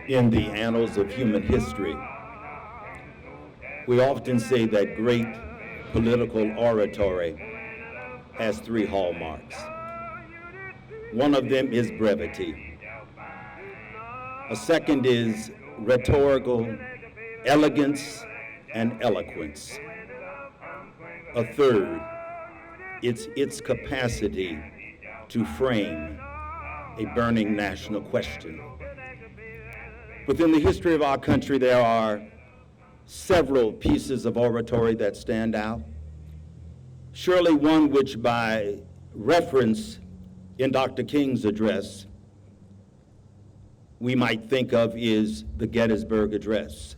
In the annals of human history, we often say that great political oratory has three hallmarks. One of them is brevity. A second is rhetorical elegance and eloquence. A third, it's its capacity to frame a burning national question. Within the history of our country, there are several pieces of oratory that stand out. Surely one which, by reference in Dr. King's address, we might think of is the Gettysburg Address.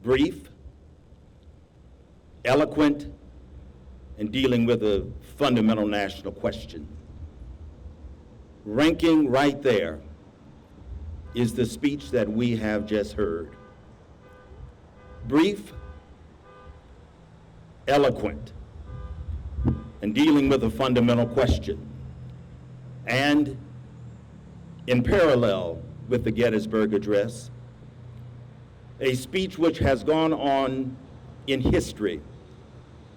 Brief, eloquent, and dealing with a fundamental national question. Ranking right there is the speech that we have just heard. Brief, eloquent, and dealing with a fundamental question. And in parallel with the Gettysburg Address, a speech which has gone on in history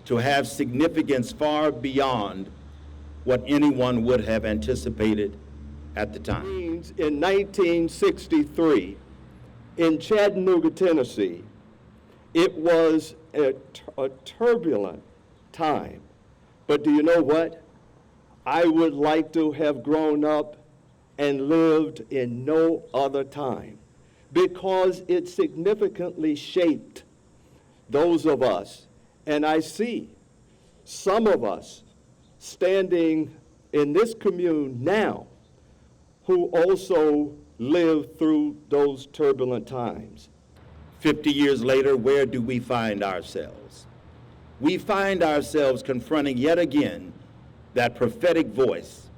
to have significance far beyond what anyone would have anticipated at the time. In 1963, in Chattanooga, Tennessee, it was a turbulent time. But do you know what? I would like to have grown up and lived in no other time, because it significantly shaped those of us. And I see some of us standing in this commune now who also lived through those turbulent times. 50 years later, where do we find ourselves? We find ourselves confronting yet again that prophetic voice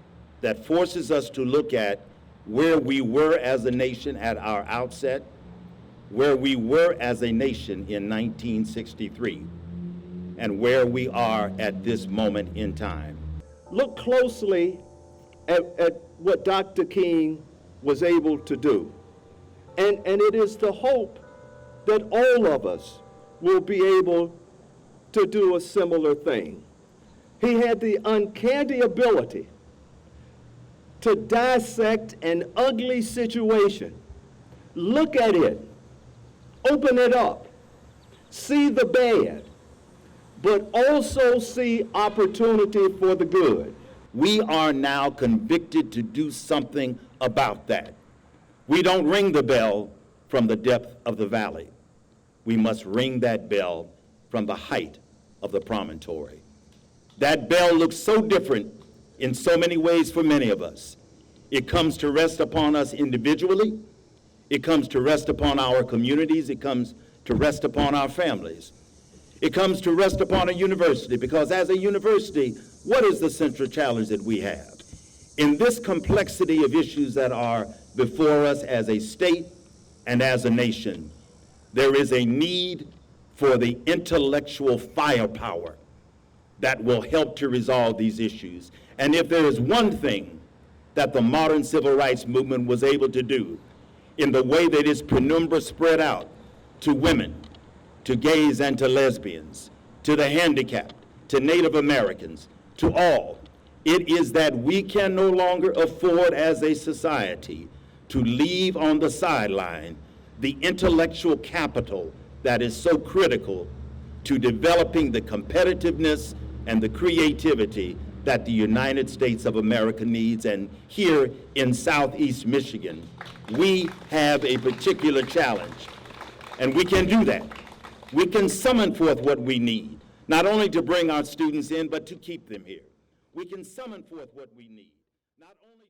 that forces us to look at where we were as a nation at our outset, where we were as a nation in 1963, and where we are at this moment in time. Look closely at what Dr. King was able to do. And it is the hope that all of us will be able to do a similar thing. He had the uncanny ability to dissect an ugly situation, look at it, open it up, see the bad, but also see opportunity for the good. We are now convicted to do something about that. We don't ring the bell from the depth of the valley. We must ring that bell from the height of the promontory. That bell looks so different in so many ways for many of us. It comes to rest upon us individually. It comes to rest upon our communities. It comes to rest upon our families. It comes to rest upon a university, because as a university, what is the central challenge that we have? In this complexity of issues that are before us as a state and as a nation, there is a need for the intellectual firepower that will help to resolve these issues. And if there is one thing that the modern civil rights movement was able to do in the way that its penumbra spread out to women, to gays and to lesbians, to the handicapped, to Native Americans, to all, it is that we can no longer afford as a society to leave on the sideline the intellectual capital that is so critical to developing the competitiveness and the creativity that the United States of America needs. And here in Southeast Michigan, we have a particular challenge, and we can do that. We can summon forth what we need, not only to bring our students in, but to keep them here. We can summon forth what we need, not only